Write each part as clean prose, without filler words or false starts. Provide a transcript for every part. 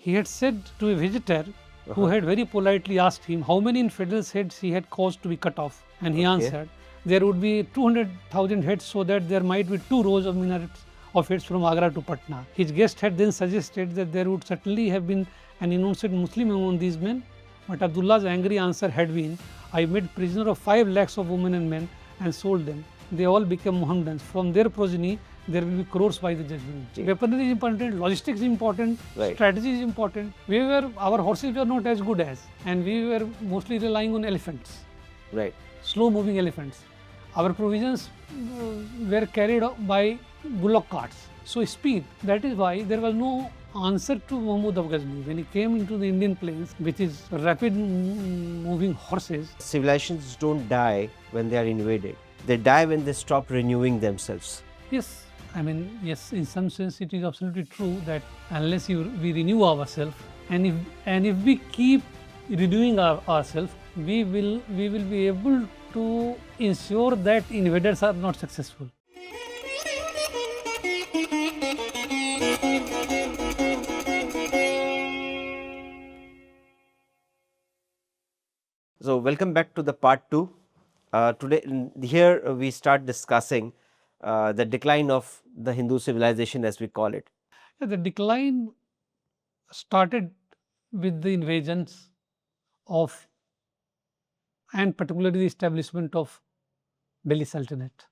he had said to a visitor who had very politely asked him how many infidels' heads he had caused to be cut off, and he answered, there would be 200,000 heads, so that there might be 2 rows of minarets of heads from Agra to Patna. His guest had then suggested that there would certainly have been an innocent Muslim among these men, but Abdullah's angry answer had been, I made prisoner of 5 lakhs of women and men and sold them. They all became Mohammedans. From their progeny, there will be crores by the judgment. Weaponry is important, logistics is important, strategy is important. Our horses were not as good as, and we were mostly relying on elephants. Slow moving elephants. Our provisions were carried by bullock carts. So speed, that is why there was no answer to Mahmud of Ghazni. When he came into the Indian plains with his rapid moving horses. Civilizations don't die when they are invaded. They die when they stop renewing themselves. Yes, I mean, yes, in some sense it is absolutely true that unless we renew ourselves, and if we keep renewing ourselves, we will be able to ensure that invaders are not successful. So welcome back to the part 2. Today here we start discussing the decline of the Hindu civilization, as we call it. The decline started with the invasions of, and particularly the establishment of Delhi Sultanate,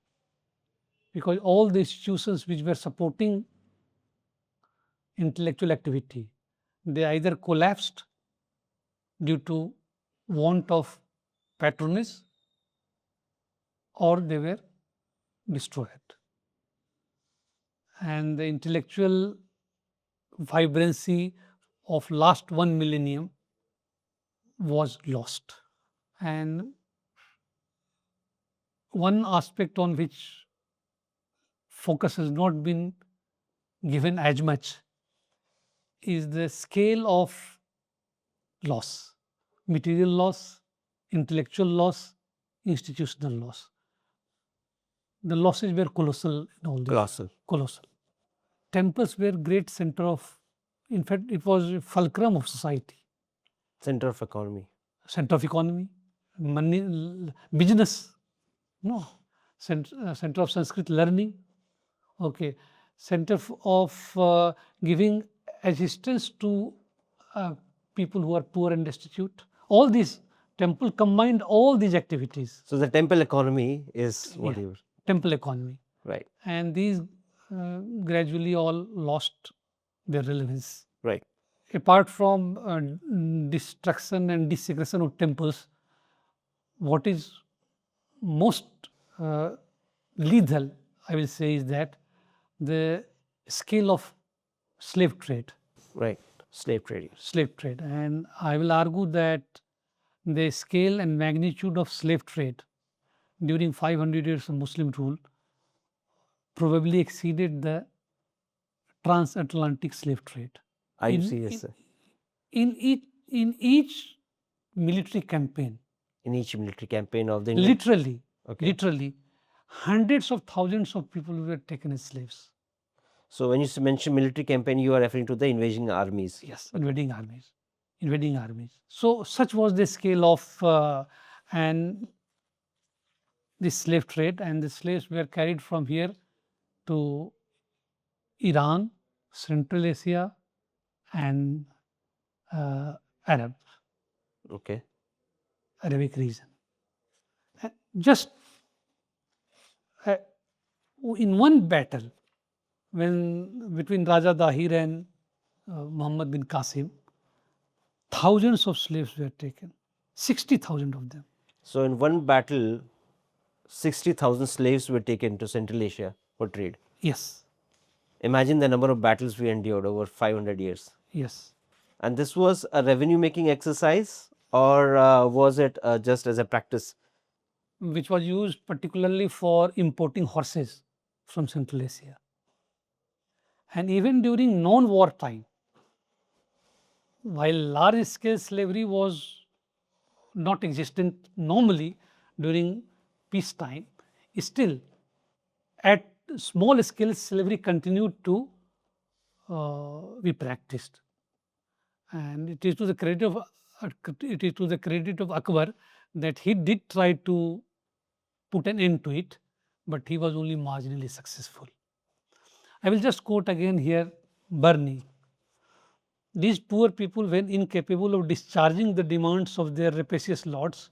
because all the institutions which were supporting intellectual activity, they either collapsed due to want of patronage or they were destroyed. And the intellectual vibrancy of last 1 millennium was lost. And one aspect on which focus has not been given as much is the scale of loss. Material loss, intellectual loss, institutional loss. The losses were colossal in all this. Colossal. Temples were great center of, in fact, it was a fulcrum of society. Center of economy. Center of economy, money, business, no. Center of Sanskrit learning, okay. Center of giving assistance to people who are poor and destitute. All these, temple combined all these activities. So the temple economy is what you... Temple economy. Right. And these gradually all lost their relevance. Right. Apart from destruction and desecration of temples, what is most lethal, I will say, is that the scale of slave trade. Right. Slave trading. Slave trade. And I will argue that the scale and magnitude of slave trade during 500 years of Muslim rule probably exceeded the transatlantic slave trade. Are you serious, sir? In each military campaign. In each military campaign of the... Literally, hundreds of thousands of people were taken as slaves. So when you mention military campaign, you are referring to the invading armies. Yes, invading armies. So such was the scale of and the slave trade, and the slaves were carried from here to Iran, Central Asia, and Arabic region. Just in one battle, when between Raja Dahir and Mohammed bin Qasim, thousands of slaves were taken, 60,000 of them. So in one battle, 60,000 slaves were taken to Central Asia for trade. Yes. Imagine the number of battles we endured over 500 years. Yes. And this was a revenue making exercise, or was it just as a practice? Which was used particularly for importing horses from Central Asia. And even during non-war time, while large scale slavery was not existent normally during peacetime, still at small scale slavery continued to be practiced. And it is to the credit of Akbar that he did try to put an end to it, but he was only marginally successful. I will just quote again here Barney. These poor people, when incapable of discharging the demands of their rapacious lords,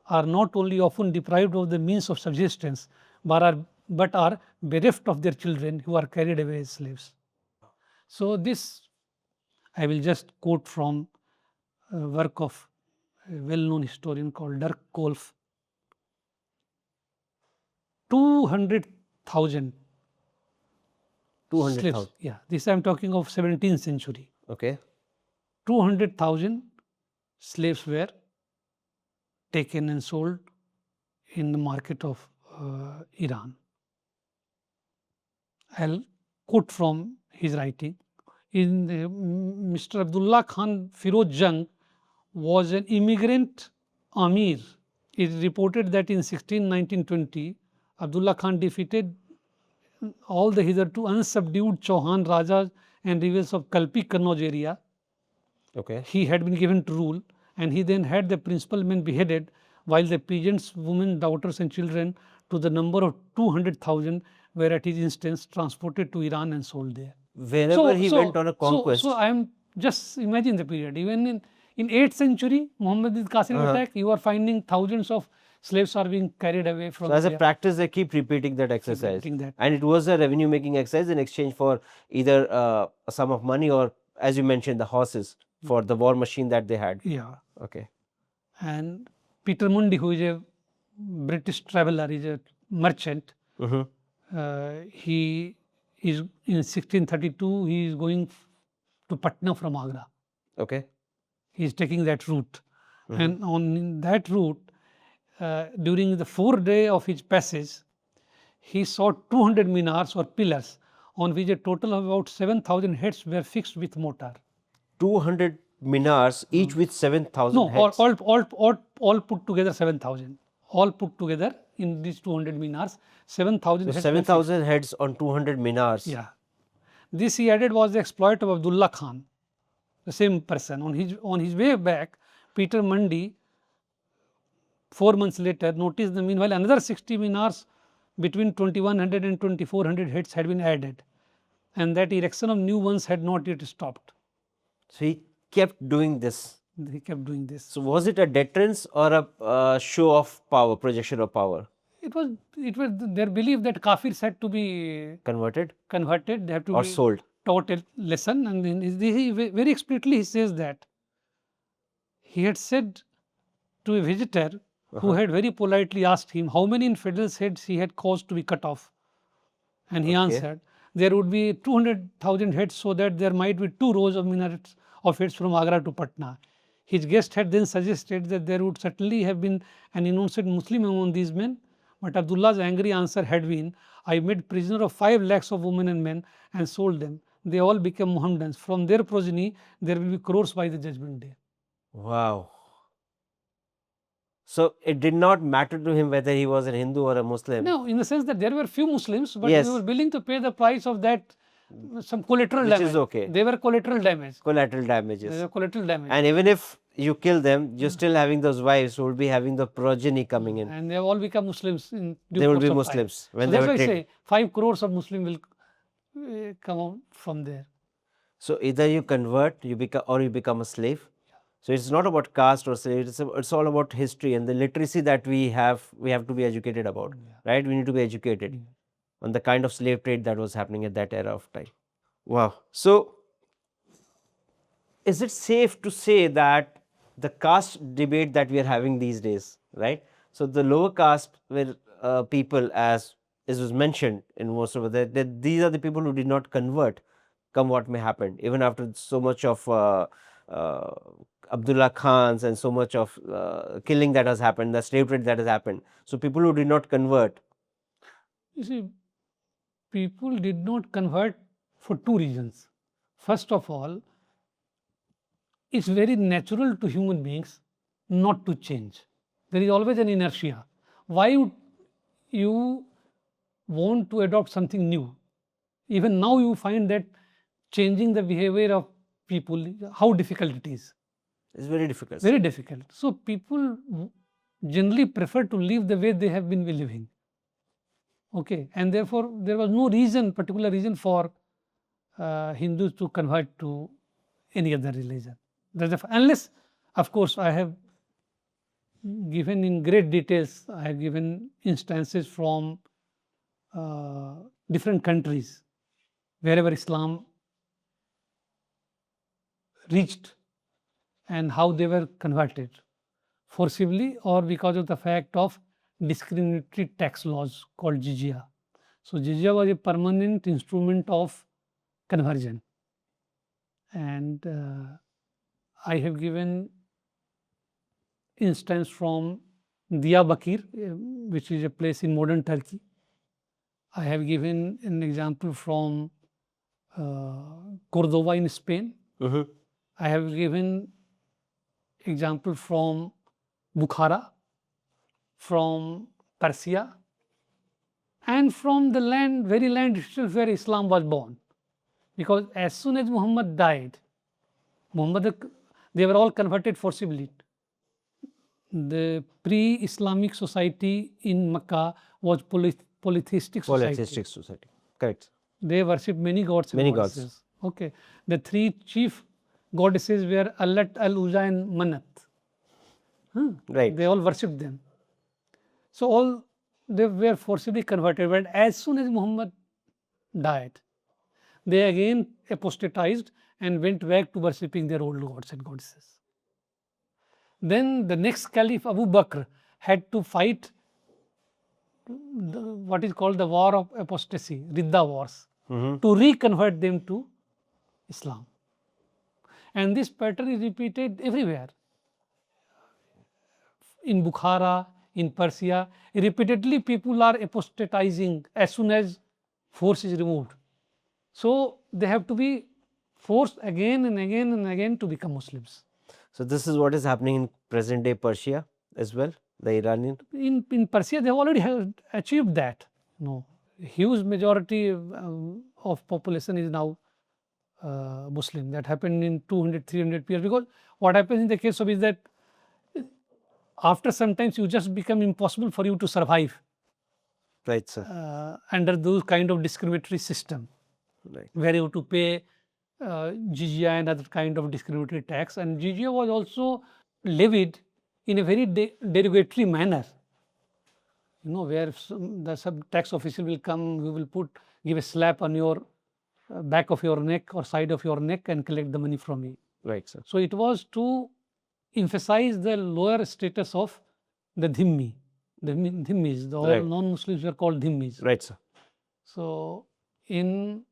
are not only often deprived of the means of subsistence, but are bereft of their children who are carried away as slaves. So, this I will just quote from a work of a well-known historian called Dirk Kolff. 200,000 slaves. 200,000. Yeah, this I am talking of 17th century. Okay. 200,000 slaves were taken and sold in the market of Iran. I'll quote from his writing. Mr. Abdullah Khan Firoz Jung was an immigrant Amir. It is reported that in 1920, Abdullah Khan defeated all the hitherto unsubdued Chauhan Rajas and rebels of Kalpi Kannauj area. Okay. He had been given to rule, and he then had the principal men beheaded, while the peasants, women, daughters, and children, to the number of 200,000, were at his instance transported to Iran and sold there. Wherever he went on a conquest. So I am just imagine the period. Even in 8th century, Mohammed bin Qasim attack, you are finding thousands of slaves are being carried away from. So as a there. practice, they keep repeating that exercise, repeating that. and it was a revenue-making exercise in exchange for either a sum of money or, as you mentioned, the horses for the war machine that they had. Yeah. Okay. And Peter Mundy, who is a British traveller, is a merchant. He is in 1632. He is going to Patna from Agra. Okay. He is taking that route, and on that route, during the 4th day of his passage, he saw 200 minars or pillars, on which a total of about 7,000 heads were fixed with mortar. 200 minars, each with 7,000 No, heads. all put together 7,000. All put together in these 200 minars, 7,000 So heads. 7,000 heads on 200 minars. Yeah. This, he added, was the exploit of Abdullah Khan, the same person. On his way back, Peter Mundy, 4 months later, noticed that meanwhile another 60 minars between 2,100 and 2,400 heads had been added, and that erection of new ones had not yet stopped. So he kept doing this. He kept doing this. So was it a deterrence or a show of power, projection of power? It was their belief that Kafirs had to be Converted converted, they have to or be sold? taught a lesson, and then he very explicitly he says that he had said to a visitor who had very politely asked him how many infidels' heads he had caused to be cut off, and he answered, there would be 200,000 heads, so that there might be 2 rows of minarets of heads from Agra to Patna. His guest had then suggested that there would certainly have been an innocent Muslim among these men, but Abdullah's angry answer had been, I made prisoner of 5 lakhs of women and men and sold them. They all became Mohammedans. From their progeny, there will be crores by the judgment day. Wow. So it did not matter to him whether he was a Hindu or a Muslim. No, in the sense that there were few Muslims, but Yes. they were willing to pay the price of that, some collateral Which damage. is okay. They were collateral damage. Collateral damages. They were collateral damage. And even if you kill them, you're still having those wives who will be having the progeny coming in. And they have all become Muslims in due They will course be of time. Muslims when So they that's were why I trained. say 5 crores of Muslim will come out from there. So either you convert, you become a slave. So it's not about caste or slave. It's all about history and the literacy that we have. We have to be educated about, right? We need to be educated on the kind of slave trade that was happening at that era of time. Wow. So is it safe to say that the caste debate that we are having these days, right? So the lower caste were people, as was mentioned in most of that these are the people who did not convert, come what may happen, even after so much of Abdullah Khans and so much of killing that has happened, the slave trade that has happened. So people who did not convert. You see, people did not convert for 2 reasons. First of all, it's very natural to human beings not to change. There is always an inertia. Why would you want to adopt something new? Even now you find that changing the behavior of people, how difficult it is. It's very difficult. Very difficult. So people generally prefer to live the way they have been living. Okay, and therefore there was no reason, particular reason for Hindus to convert to any other religion. Unless, of course, I have given in great details, I have given instances from different countries wherever Islam reached and how they were converted forcibly or because of the fact of discriminatory tax laws called Jizya. So, Jizya was a permanent instrument of conversion, and I have given instance from Diyarbakir, which is a place in modern Turkey. I have given an example from Cordoba in Spain. I have given example from Bukhara, from Persia, and from the land, very land itself where Islam was born. Because as soon as Muhammad died, they were all converted forcibly. The pre-Islamic society in Mecca was polytheistic society. Polytheistic society. Correct. They worshipped many gods and Many goddesses. gods. Okay. The three chief goddesses were Allat, Al-Uzza and Manat. Right. They all worshipped them. So all they were forcibly converted. But as soon as Muhammad died, they again apostatized and went back to worshipping their old gods and goddesses. Then the next caliph, Abu Bakr, had to fight what is called the war of apostasy, Ridda wars, to reconvert them to Islam. And this pattern is repeated everywhere. In Bukhara, in Persia, repeatedly people are apostatizing as soon as force is removed. So they have to be forced again and again and again to become Muslims. So this is what is happening in present day Persia as well, the Iranian. In Persia, they already have achieved that. No, huge majority of population is now Muslim. That happened in 200, 300 years. Because what happens in the case of is that after some time you just become impossible for you to survive. Right, sir. Under those kind of discriminatory system. Right. Where you have to pay Jizya and other kind of discriminatory tax, and Jizya was also levied in a very derogatory manner. Where the sub tax official will come, he will give a slap on your back of your neck or side of your neck and collect the money from you. Right, sir. So it was to emphasize the lower status of the dhimmi. The dhimmis, all Right. non-Muslims were called dhimmis. Right, sir. So in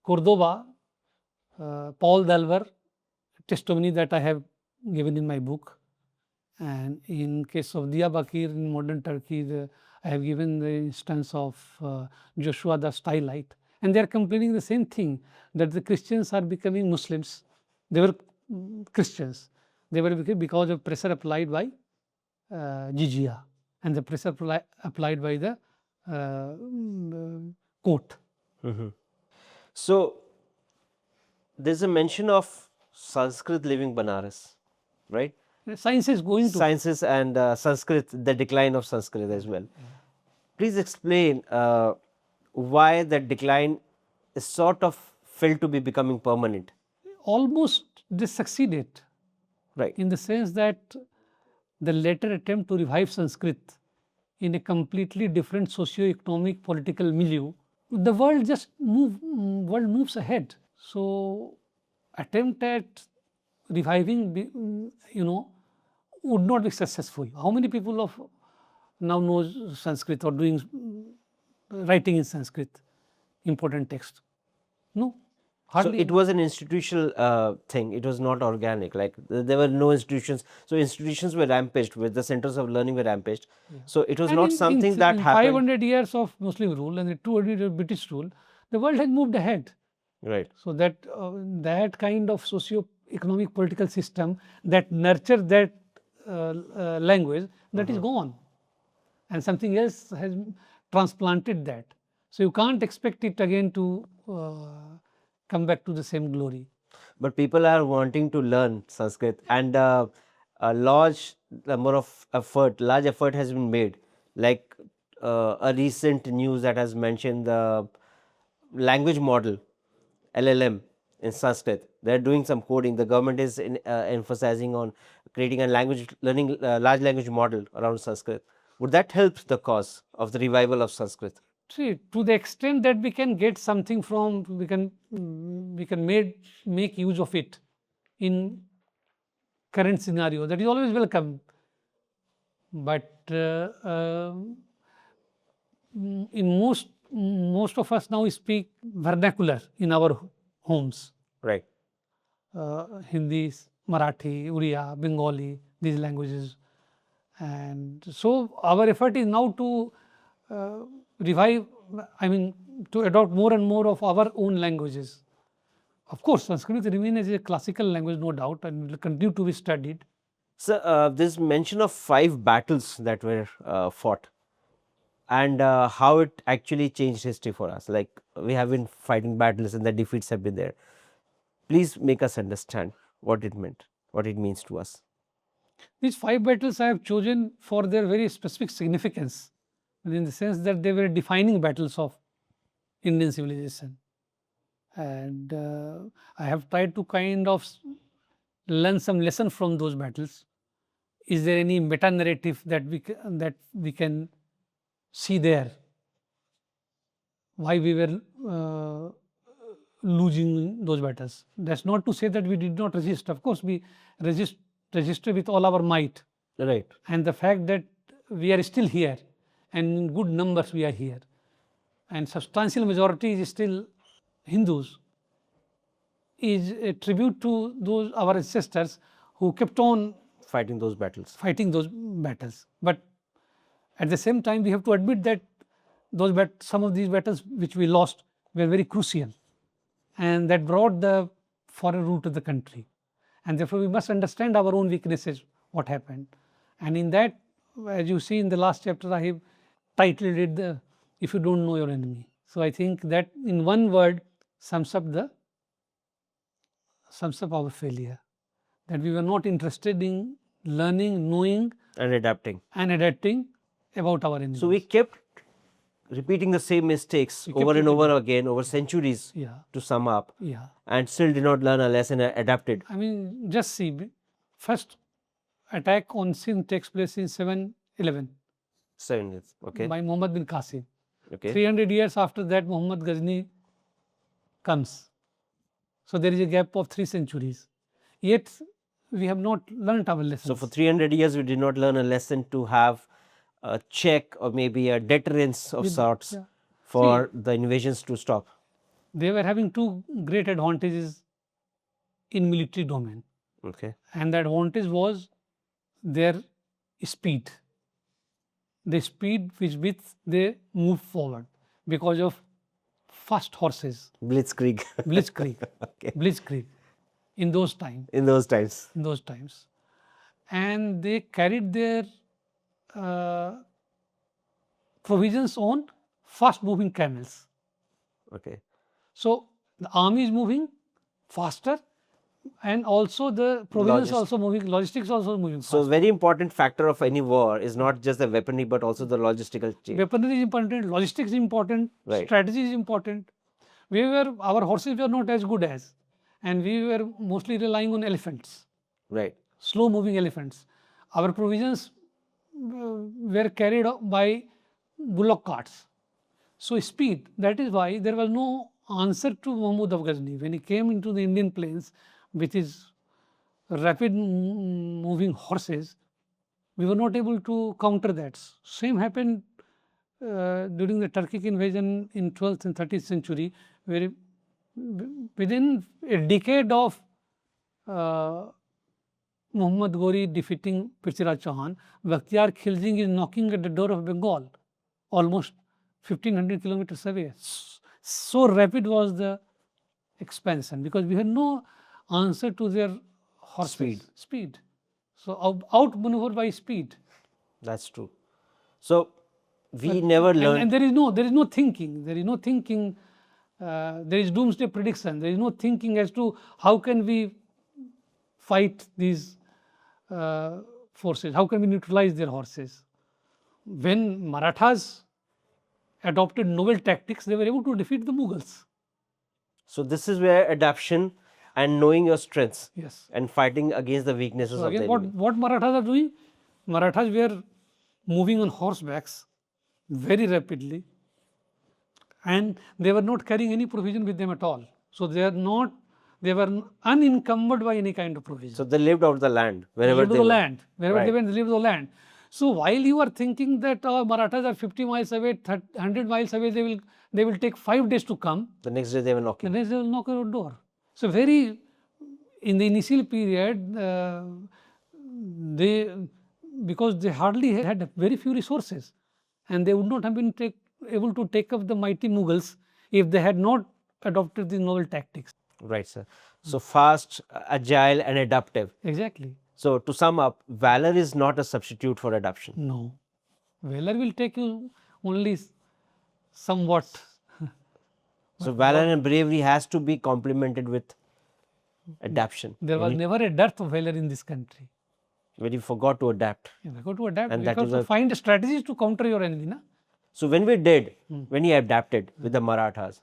Cordoba, Paul Delver testimony that I have given in my book, and in case of Diyarbakir in modern Turkey, I have given the instance of Joshua the Stylite, and they are complaining the same thing, that the Christians are becoming Muslims. They were Christians. They were because of pressure applied by Jizya and the pressure applied by the court. So there's a mention of Sanskrit leaving Banaras, right? Science is going to. Sciences and Sanskrit, the decline of Sanskrit as well. Please explain why that decline is sort of felt to be becoming permanent. Almost they succeeded. Right. In the sense that the later attempt to revive Sanskrit in a completely different socio-economic political milieu, the world just moves ahead. So attempt at reviving, would not be successful. How many people now knows Sanskrit or writing in Sanskrit, important text? No. Hardly. So it was an institutional thing. It was not organic. Like there were no institutions. So institutions were rampaged, with the centers of learning were rampaged. Yeah. So it was and not something that happened. 500 years of Muslim rule and 200 years of British rule, the world has moved ahead. Right. So that that kind of socio-economic political system that nurtured that language, that is gone, and something else has transplanted that. So you can't expect it again to come back to the same glory. But people are wanting to learn Sanskrit, and a large large effort has been made. Like a recent news that has mentioned the language model, LLM in Sanskrit. They're doing some coding. The government is emphasizing on creating a large language model around Sanskrit. Would that help the cause of the revival of Sanskrit? See, to the extent that we can get something from, we can make use of it in current scenario. That is always welcome. But in most of us now speak vernacular in our homes. Right. Hindi, Marathi, Uriya, Bengali, these languages. And so our effort is now to revive, to adopt more and more of our own languages. Of course, Sanskrit remains as a classical language, no doubt, and will continue to be studied. So, this mention of 5 battles that were fought, and how it actually changed history for us. Like, we have been fighting battles and the defeats have been there. Please make us understand what it meant, what it means to us. These 5 battles I have chosen for their very specific significance, in the sense that they were defining battles of Indian civilization. And I have tried to kind of learn some lesson from those battles. Is there any meta narrative that we can see there? Why we were losing those battles? That's not to say that we did not resist. Of course, we resisted with all our might. Right. And the fact that we are still here, and in good numbers we are here, and substantial majority is still Hindus, is a tribute to those our ancestors who kept on Fighting those battles. But at the same time, we have to admit that some of these battles which we lost were very crucial, and that brought the foreign rule to the country. And therefore, we must understand our own weaknesses, what happened. And in that, as you see in the last chapter, I have titled it If You Don't Know Your Enemy. So I think that in one word sums up our failure, that we were not interested in learning, knowing And adapting. About our enemies. So, we kept repeating the same mistakes over and over again, over centuries, to sum up, and still did not learn a lesson and adapted. Just see, first attack on Sindh takes place in 711. 7 years, okay. By Mohammed bin Qasim. Okay. 300 years after that, Muhammad Ghazni comes. So there is a gap of 3 centuries. Yet we have not learnt our lessons. So, for 300 years, we did not learn a lesson to have a check or maybe a deterrence of sorts for the invasions to stop. They were having 2 great advantages in military domain. Okay. And the advantage was their speed. The speed with they moved forward because of fast horses. Blitzkrieg. Okay. Blitzkrieg. In those times. And they carried their provisions on fast moving camels. Okay. So the army is moving faster, and also the provisions logistics also moving faster. So, very important factor of any war is not just the weaponry but also the logistical chain. Weaponry is important, logistics is important, strategy is important. Our horses were not as good as, and we were mostly relying on elephants. Right. Slow moving elephants. Our provisions were carried by bullock carts. So speed, that is why there was no answer to Mahmud of Ghazni. When he came into the Indian plains with his rapid moving horses, we were not able to counter that. Same happened during the Turkic invasion in 12th and 13th century, where within a decade of Muhammad Ghori defeating Prithviraj Chauhan, Bakhtiyar Khilji is knocking at the door of Bengal, almost 1500 kilometers away. So rapid was the expansion, because we had no answer to their horses. Speed. So outmaneuvered by speed. That's true. So we never learned. And there is no thinking. There is no thinking there is doomsday prediction. There is no thinking as to how can we fight these forces, how can we neutralize their horses. When Marathas adopted novel tactics, they were able to defeat the Mughals. So this is where adaptation and knowing your strengths Yes. and fighting against the weaknesses So of the again, enemy. what Marathas are doing? Marathas were moving on horsebacks very rapidly, and they were not carrying any provision with them at all. So they were unencumbered by any kind of provision. So they lived out the land wherever Lived they on the were. land. Wherever they Right. went, they lived on the land. So while you are thinking that Marathas are 50 miles away, 100 miles away, they will take 5 days to come. The next day they were The knocking. next they will knock on your door. So very in the initial period, because they hardly had very few resources, and they would not have been able to take up the mighty Mughals if they had not adopted these novel tactics. Right, sir. So fast, agile, and adaptive. Exactly. So to sum up, valor is not a substitute for adaptation. No. Valor will take you only somewhat. So valor and bravery has to be complemented with adaptation. There was never a dearth of valor in this country. When you forgot to adapt. You have got to adapt. And You that have is to a- find strategies to counter your enemy. Na? So when we did, when he adapted with the Marathas,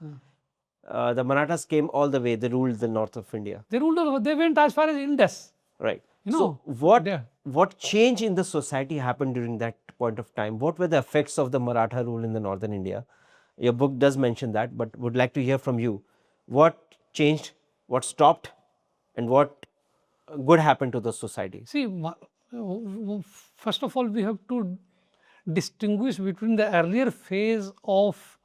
the Marathas came all the way. They ruled the north of India. They went as far as Indus. Right. You So know, they- what change in the society happened during that point of time? What were the effects of the Maratha rule in the northern India? Your book does mention that, but would like to hear from you. What changed? What stopped? And what good happened to the society? See, first of all, we have to distinguish between the earlier phase of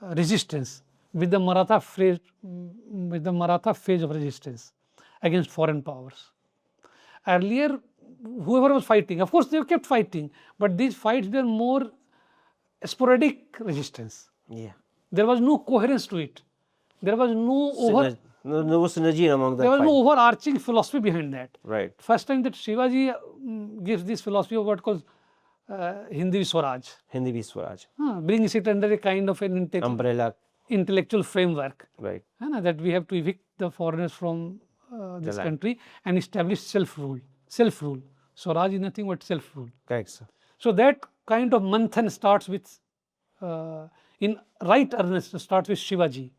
resistance with the Maratha phase of resistance against foreign powers. Earlier, whoever was fighting, of course, they kept fighting, but these fights were more sporadic resistance. Yeah. There was no coherence to it. There was no No synergy among the there was fight. no overarching philosophy behind that. Right. First time that Shivaji gives this philosophy of what calls Hindi Swaraj, Hindi Swaraj. brings it under a kind of an Umbrella. intellectual framework, Right. that we have to evict the foreigners from this land. country and establish self-rule. Self-rule. Swaraj is nothing but self-rule. Correct, sir. So that kind of manthan starts with, in right earnest, starts with Shivaji.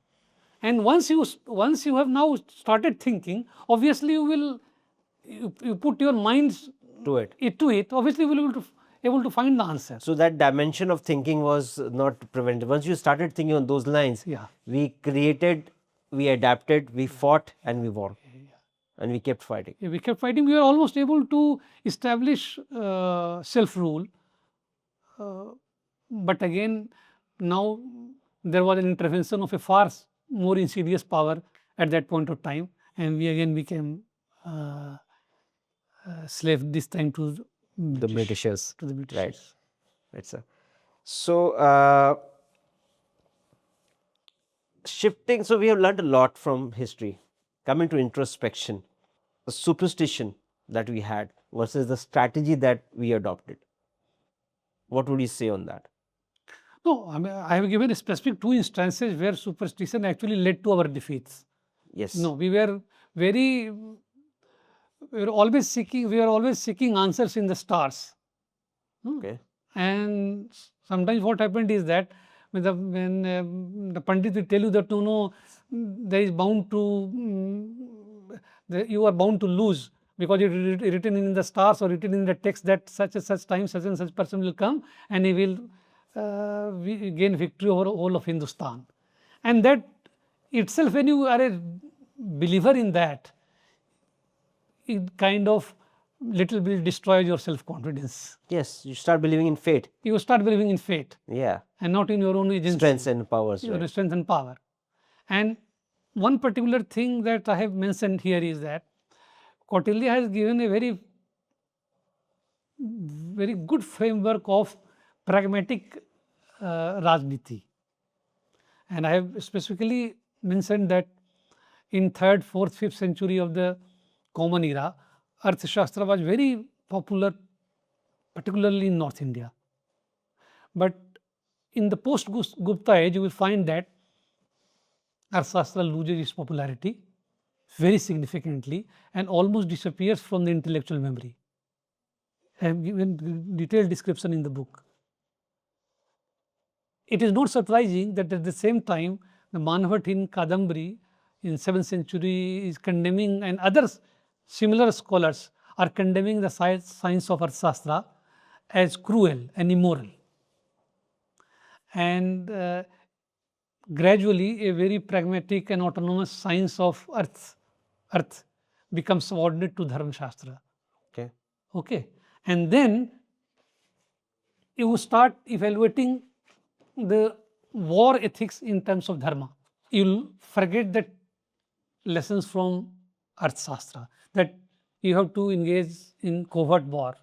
And once you have now started thinking, obviously you put your minds To it. to it. Obviously, you will be able to find the answer. So that dimension of thinking was not prevented. Once you started thinking on those lines, Yeah. we created, we adapted, we fought, and we won. And we kept fighting. If we kept fighting, we were almost able to establish self-rule. But again, now there was an intervention of a far more insidious power at that point of time, and we again became slave this time to The Britishers. to the British. Right. Right, sir. So, shifting, so we have learned a lot from history. Coming to introspection, the superstition that we had versus the strategy that we adopted. What would you say on that? No, I mean, I have given specific 2 instances where superstition actually led to our defeats. Yes. No, we were always seeking answers in the stars. Okay. And sometimes what happened is that when the Pandit will tell you that no, there is bound to, you are bound to lose because it is written in the stars or written in the text that such and such time such and such person will come and he will gain victory over all of Hindustan. And that itself, when you are a believer in that, it kind of little bit destroys your self-confidence. Yes, you start believing in fate. You start believing in fate Yeah. and not in your own agency. Strengths and powers. Your Right. strength and power. And one particular thing that I have mentioned here is that Kautilya has given a very good framework of pragmatic Rajniti. And I have specifically mentioned that in 3rd, 4th, 5th century of the Common Era, Arthashastra was very popular, particularly in North India. But in the post-Gupta age, you will find that Arthashastra loses its popularity very significantly and almost disappears from the intellectual memory. I have given detailed description in the book. It is not surprising that at the same time the Manhavat in Kadambari in 7th century is condemning, and other similar scholars are condemning the science of Arthashastra as cruel and immoral. And gradually a very pragmatic and autonomous science of earth becomes subordinate to Dharmashastra. Okay. Okay. And then you start evaluating the war ethics in terms of dharma. You'll forget that lessons from Arthashastra, that you have to engage in covert war,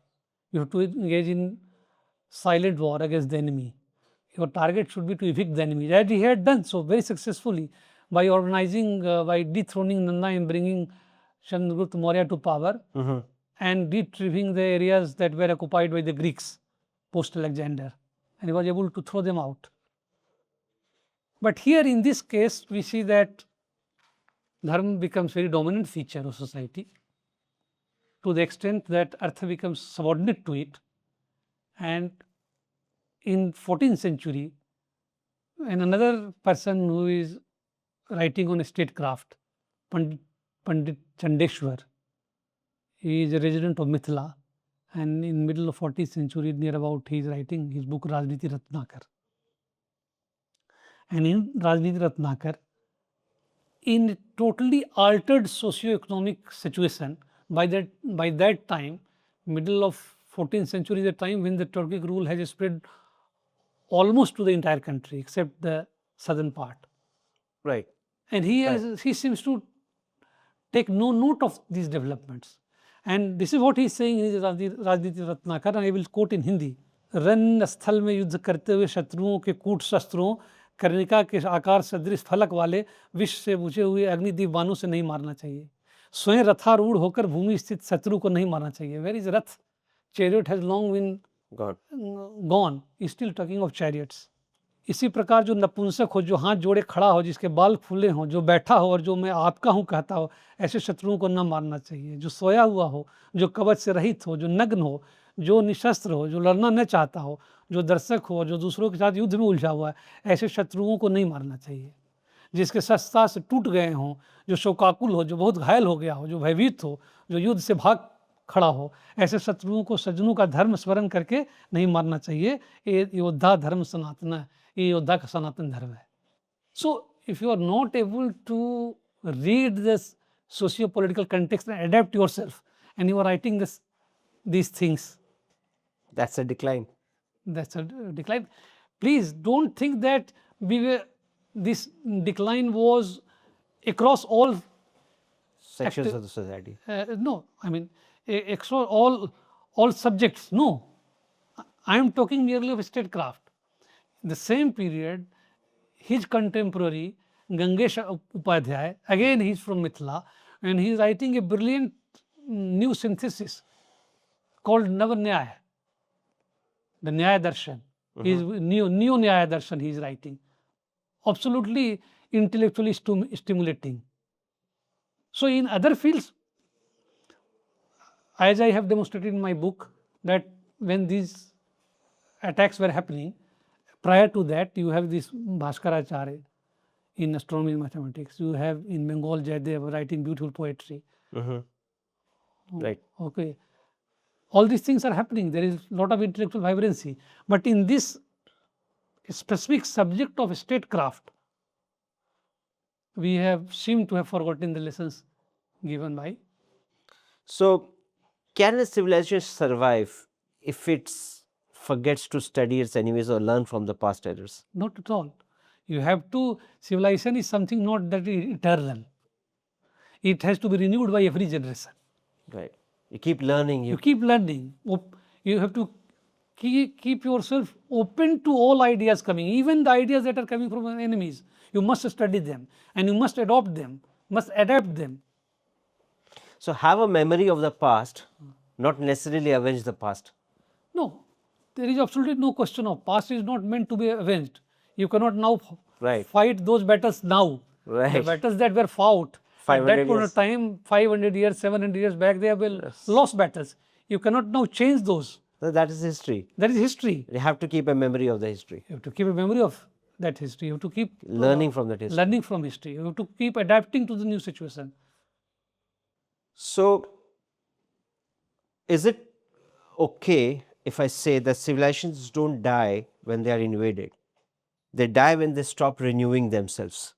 you have to engage in silent war against the enemy. Your target should be to evict the enemy. That he had done so very successfully by organizing, by dethroning Nanda and bringing Chandragupta Maurya to power and retrieving the areas that were occupied by the Greeks post Alexander, and he was able to throw them out. But here in this case, we see that dharma becomes very dominant feature of society to the extent that artha becomes subordinate to it. And in 14th century, and another person who is writing on statecraft, Pandit Chandeshwar, he is a resident of Mithila, and in middle of 14th century, near about, he is writing his book Rajniti Ratnakar. And in Rajniti Ratnakar, in a totally altered socio-economic situation, by that time, middle of 14th century is a time when the Turkic rule has spread almost to the entire country except the southern part. Right. And he seems to take no note of these developments. And this is what he is saying in his Rajniti Ratnakar, and I will quote in Hindi. रण स्थल में युद्ध करते हुए शत्रुओं के कूट शस्त्रों, कर्णिका के आकार सदृश फलक वाले विश्व से बुझे हुए अग्निदीप बाणों से नहीं मारना चाहिए. स्वयं रथारूढ़ होकर भूमि स्थित शत्रु को नहीं मारना चाहिए. Where is rath? Chariot has long been gone. Still talking of chariots. इसी प्रकार जो नपुंसक हो, जो हाथ जोड़े खड़ा हो, जिसके बाल खुले हों, जो बैठा हो और जो मैं आपका हूँ कहता हो, ऐसे शत्रुओं को न मारना चाहिए. जो सोया हुआ हो, जो कवच से रहित हो, जो नग्न हो, जो निशस्त्र हो, जो लड़ना न चाहता हो, जो दर्शक हो, जो दूसरों के साथ युद्ध में उलझा हुआ है, ऐसे शत्रुओं को नहीं मारना चाहिए. जिसके शस्त्रास्त्र टूट गए हों, जो शोकाकुल हो, जो बहुत घायल हो गया हो, जो भयभीत हो, जो युद्ध से भाग खड़ा हो, ऐसे शत्रुओं को सज्जनों का धर्म स्मरण करके नहीं मारना चाहिए. ये योद्धा धर्म सनातन है, ये योद्धा का सनातन धर्म है. So if you are not able to read this socio political context and adapt yourself and you are writing these things, that's a decline. That's a decline. Please don't think that this decline was across all Sections of the society. No, I mean across all subjects. No, I am talking merely of statecraft. The same period, his contemporary Gangesh Upadhyay, again he is from Mithila, and he is writing a brilliant new synthesis called Navanyaya, the Nyaya Darshan. He is new Nyaya Darshan he is writing. Absolutely intellectually stimulating. So in other fields, as I have demonstrated in my book, that when these attacks were happening, prior to that you have this Bhaskaracharya in astronomy and mathematics. You have in Bengal Jaydev writing beautiful poetry. Right. Okay. All these things are happening. There is a lot of intellectual vibrancy. But in this specific subject of statecraft, we have seemed to have forgotten the lessons given by. So, can a civilization survive if it forgets to study its enemies or learn from the past errors? Not at all. You have to, civilization is something not that is eternal. It has to be renewed by every generation. Right. You keep learning. You keep learning. You have to keep yourself open to all ideas coming, even the ideas that are coming from enemies. You must study them and you must adopt them, must adapt them. So, have a memory of the past, not necessarily avenge the past. No, there is absolutely no question of past is not meant to be avenged. You cannot now fight those battles now. The Right. battles that were fought at 500 that point of years. time, 500 years, 700 years back, they have been lost battles. You cannot now change those. So that is history. That is history. You have to keep a memory of the history. You have to keep a memory of that history. You have to keep Learning from that history. learning from history. You have to keep adapting to the new situation. So, is it okay if I say that civilizations don't die when they are invaded? They die when they stop renewing themselves.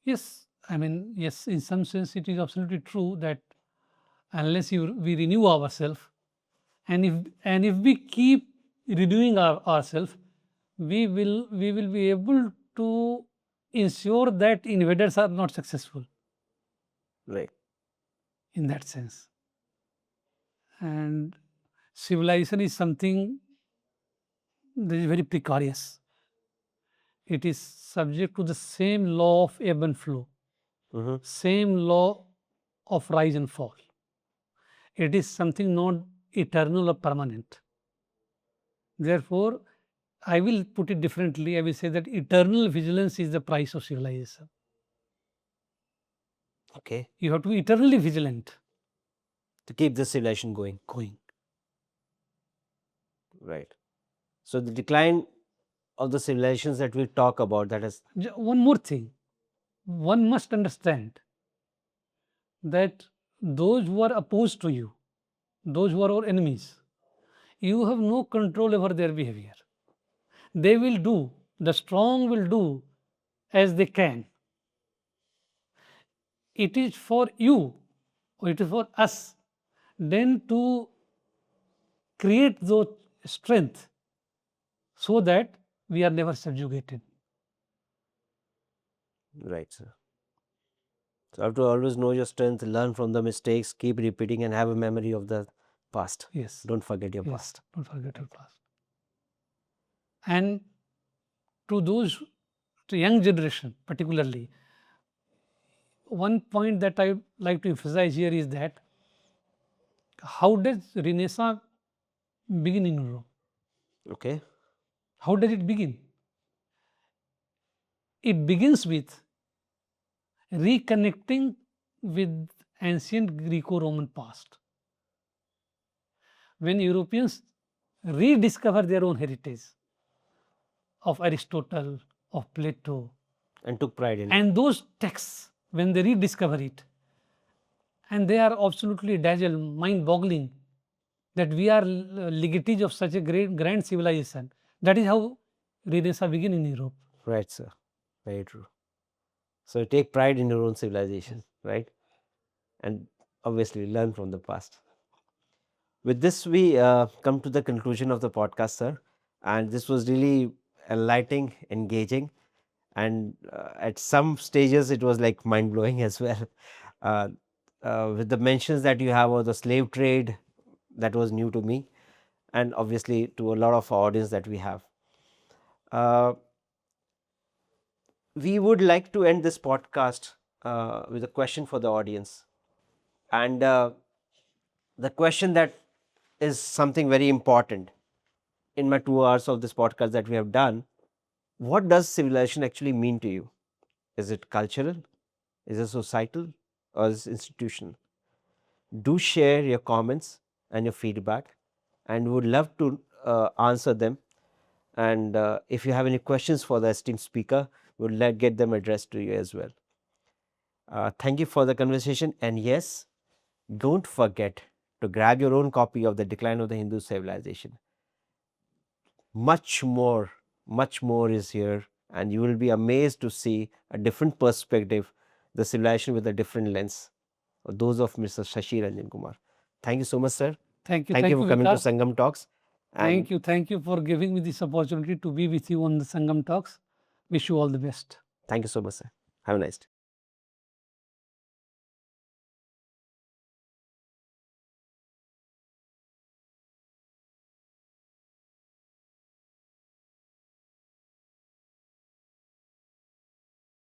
Yes, I mean, yes, in some sense, it is absolutely true that unless we renew ourselves, and if we keep renewing ourselves, we will be able to ensure that invaders are not successful Right. in that sense. And civilization is something that is very precarious. It is subject to the same law of ebb and flow, Mhm. same law of rise and fall. It is something not eternal or permanent. Therefore, I will put it differently. I will say that eternal vigilance is the price of civilization. Okay. You have to be eternally vigilant. To keep the civilization going. Right. So, the decline of the civilizations that we talk about, that is, One more thing, one must understand that those who are opposed to you, those who are our enemies, you have no control over their behavior. They will do, the strong will do as they can. It is for you, or it is for us, then to create those strength so that we are never subjugated. right, sir. So, I have to always know your strength, learn from the mistakes, keep repeating, and have a memory of the past. Yes. Don't forget your Yes, past. don't forget your past. And to those, to young generation particularly, one point that I like to emphasize here is that how does Renaissance begin in Europe? Okay. How does it begin? It begins with reconnecting with ancient Greco-Roman past. When Europeans rediscover their own heritage of Aristotle, of Plato, And took pride in it. and those texts, when they rediscover it, and they are absolutely dazzled, mind-boggling, that we are legatees of such a grand civilization. That is how Renaissance began in Europe. Right, sir. Very true. So, take pride in your own civilization, right? And obviously learn from the past. With this, we come to the conclusion of the podcast, sir. And this was really enlightening, engaging, and at some stages it was like mind blowing as well. Uh, with the mentions that you have of the slave trade, that was new to me, and obviously to a lot of our audience that we have. Uh, we would like to end this podcast with a question for the audience. And the question that is something very important in my 2 hours of this podcast that we have done. What does civilization actually mean to you? Is it cultural? Is it societal? Or is it institutional? Do share your comments and your feedback, and we would love to answer them. And if you have any questions for the esteemed speaker, we will get them addressed to you as well. Thank you for the conversation. And yes, don't forget to grab your own copy of The Decline of the Hindu Civilization. Much more is here, and you will be amazed to see a different perspective, the civilization with a different lens, those of Mr. Shashi Ranjan Kumar. Thank you so much, sir. Thank you. Thank you for coming to Vikas. Sangam Talks. And Thank you for giving me this opportunity to be with you on the Sangam Talks. Wish you all the best. thank you so much, sir. Have a nice day.